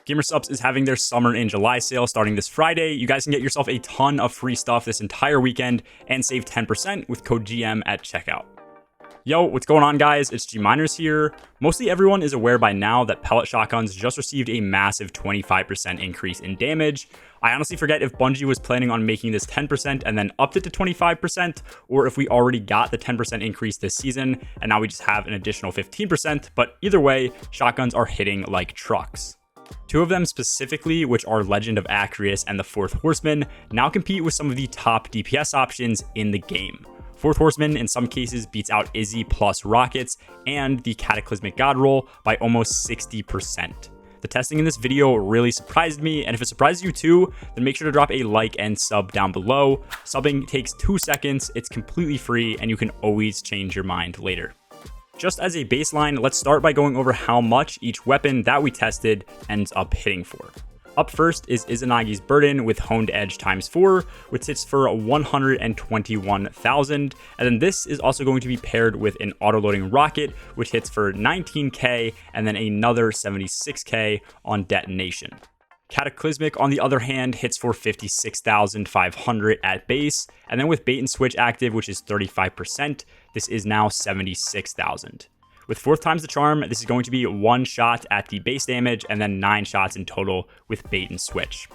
GamerSupps is having their Summer in July sale starting this Friday. You guys can get yourself a ton of free stuff this entire weekend and save 10% with code GM at checkout. Yo, what's going on, guys? It's G Miners here. Mostly everyone is aware by now that pellet shotguns just received a massive 25% increase in damage. I honestly forget if Bungie was planning on making this 10% and then upped it to 25%, or if we already got the 10% increase this season and now we just have an additional 15%, but either way, shotguns are hitting like trucks. Two of them specifically, which are Legend of Aqueous and the Fourth Horseman, now compete with some of the top DPS options in the game. Fourth Horseman in some cases beats out Izzy plus Rockets and the Cataclysmic God roll by almost 60%. The testing in this video really surprised me, and if it surprised you too, then make sure to drop a like and sub down below. Subbing takes 2 seconds, it's completely free, and you can always change your mind later. Just as a baseline, let's start by going over how much each weapon that we tested ends up hitting for. Up first is Izanagi's Burden with Honed Edge ×4, which hits for 121,000, and then this is also going to be paired with an auto-loading rocket, which hits for 19k, and then another 76k on detonation. Cataclysmic, on the other hand, hits for 56,500 at base, and then with bait and switch active, which is 35%, this is now 76,000. With 4th times the charm, this is going to be 1 shot at the base damage and then 9 shots in total with bait and switch.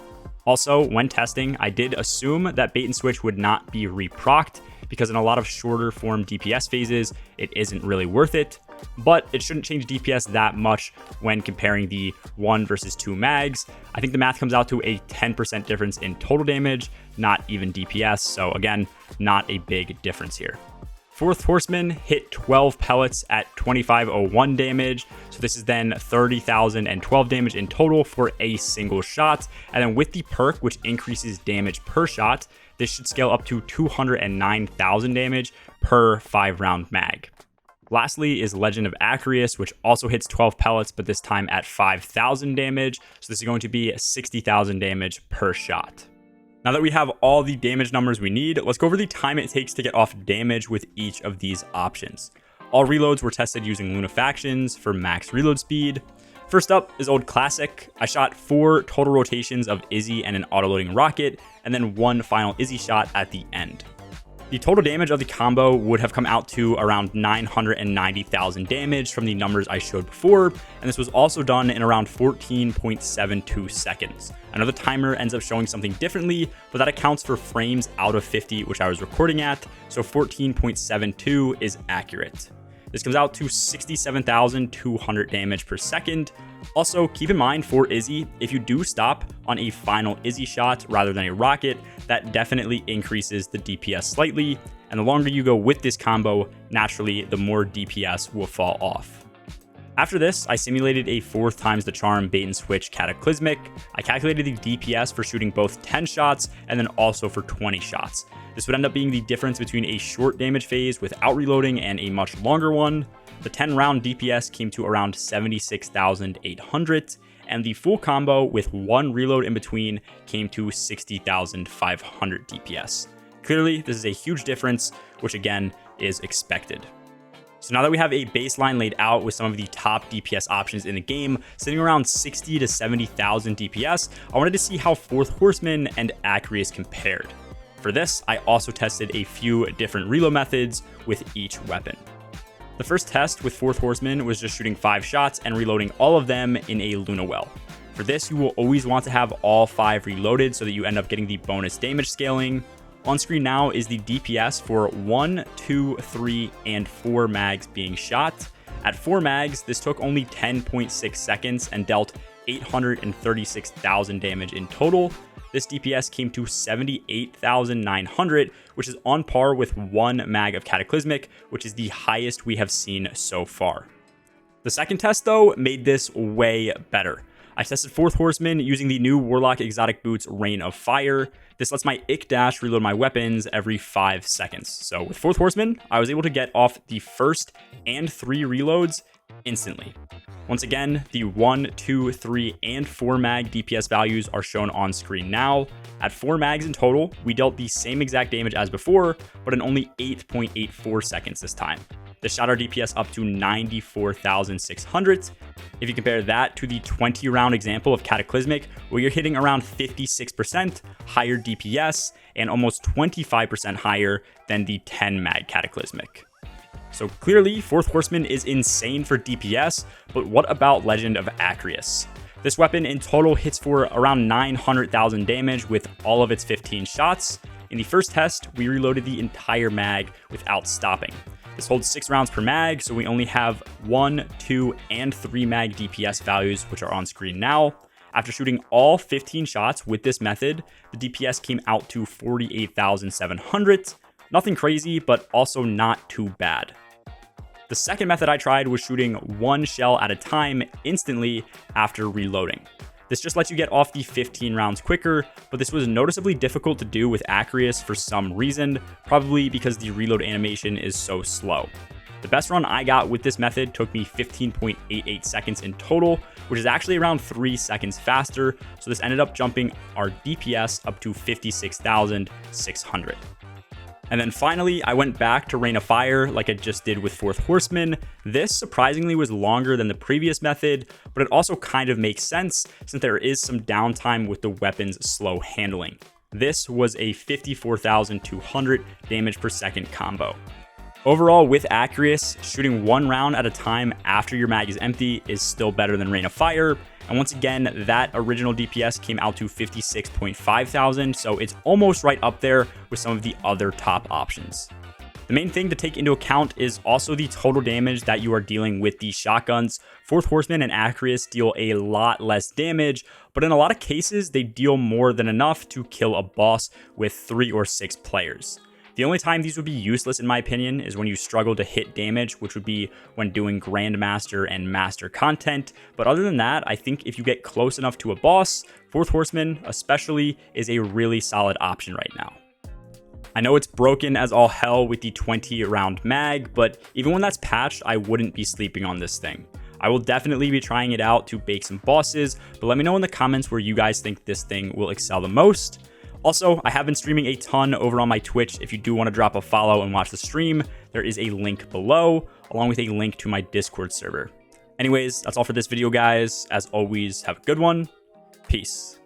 Also, when testing, I did assume that bait and switch would not be reprocced because in a lot of shorter form DPS phases, it isn't really worth it, but it shouldn't change DPS that much when comparing the 1 versus 2 mags. I think the math comes out to a 10% difference in total damage, not even DPS, so again, not a big difference here. Fourth Horseman hit 12 pellets at 2501 damage, so this is then 30,012 damage in total for a single shot, and then with the perk, which increases damage per shot, this should scale up to 209,000 damage per 5-round mag. Lastly is Legend of Aqueous, which also hits 12 pellets, but this time at 5,000 damage, so this is going to be 60,000 damage per shot. Now that we have all the damage numbers we need, let's go over the time it takes to get off damage with each of these options. All reloads were tested using Lunafactions for max reload speed. First up is Old Classic. I shot 4 total rotations of Izzy and an auto-loading rocket, and then 1 final Izzy shot at the end. The total damage of the combo would have come out to around 990,000 damage from the numbers I showed before, and this was also done in around 14.72 seconds. I know the timer ends up showing something differently, but that accounts for frames out of 50, which I was recording at, so 14.72 is accurate. This comes out to 67,200 damage per second. Also, keep in mind for Izzy, if you do stop on a final Izzy shot rather than a rocket, that definitely increases the DPS slightly, and the longer you go with this combo, naturally, the more DPS will fall off. After this, I simulated a 4th times the charm bait and switch Cataclysmic. I calculated the DPS for shooting both 10 shots and then also for 20 shots. This would end up being the difference between a short damage phase without reloading and a much longer one. The 10-round DPS came to around 76,800, and the full combo with 1 reload in between came to 60,500 DPS. Clearly, this is a huge difference, which again is expected. So now that we have a baseline laid out with some of the top DPS options in the game, sitting around 60 to 70,000 DPS, I wanted to see how Fourth Horseman and Aqueous compared. For this, I also tested a few different reload methods with each weapon. The first test with Fourth Horseman was just shooting 5 shots and reloading all of them in a Luna well. For this, you will always want to have all 5 reloaded so that you end up getting the bonus damage scaling. On screen now is the DPS for 1, 2, 3, and 4 mags being shot. At 4 mags, this took only 10.6 seconds and dealt 836,000 damage in total. This DPS came to 78,900, which is on par with 1 mag of Cataclysmic, which is the highest we have seen so far. The second test, though, made this way better. I tested Fourth Horseman using the new Warlock Exotic Boots Rain of Fire. This lets my Ick Dash reload my weapons every 5 seconds. So with Fourth Horseman, I was able to get off the first and 3 reloads instantly. Once again, the 1, 2, 3, and 4 mag DPS values are shown on screen now. At 4 mags in total, we dealt the same exact damage as before, but in only 8.84 seconds this time. This shot our DPS up to 94,600. If you compare that to the 20 round example of Cataclysmic, where you're hitting around 56% higher DPS and almost 25% higher than the 10 mag Cataclysmic. So clearly, 4th Horseman is insane for DPS, but what about Legend of Aqueous? This weapon in total hits for around 900,000 damage with all of its 15 shots. In the first test, we reloaded the entire mag without stopping. This holds 6 rounds per mag, so we only have 1, 2, and 3 mag DPS values, which are on screen now. After shooting all 15 shots with this method, the DPS came out to 48,700. Nothing crazy, but also not too bad. The second method I tried was shooting 1 shell at a time instantly after reloading. This just lets you get off the 15 rounds quicker, but this was noticeably difficult to do with Aqueous for some reason, probably because the reload animation is so slow. The best run I got with this method took me 15.88 seconds in total, which is actually around 3 seconds faster, so this ended up jumping our DPS up to 56,600. And then finally, I went back to Rain of Fire like I just did with 4th Horseman. This surprisingly was longer than the previous method, but it also kind of makes sense since there is some downtime with the weapon's slow handling. This was a 54,200 damage per second combo. Overall, with Aqueous, shooting 1 round at a time after your mag is empty is still better than Rain of Fire. And once again, that original DPS came out to 56.5 thousand, so it's almost right up there with some of the other top options. The main thing to take into account is also the total damage that you are dealing with these shotguns. 4th Horseman and Aqueous deal a lot less damage, but in a lot of cases, they deal more than enough to kill a boss with 3 or 6 players. The only time these would be useless, in my opinion, is when you struggle to hit damage, which would be when doing Grandmaster and Master content. But other than that, I think if you get close enough to a boss, 4th Horseman especially is a really solid option right now. I know it's broken as all hell with the 20 round mag, but even when that's patched, I wouldn't be sleeping on this thing. I will definitely be trying it out to bake some bosses, but let me know in the comments where you guys think this thing will excel the most. Also, I have been streaming a ton over on my Twitch. If you do want to drop a follow and watch the stream, there is a link below, along with a link to my Discord server. Anyways, that's all for this video, guys. As always, have a good one. Peace.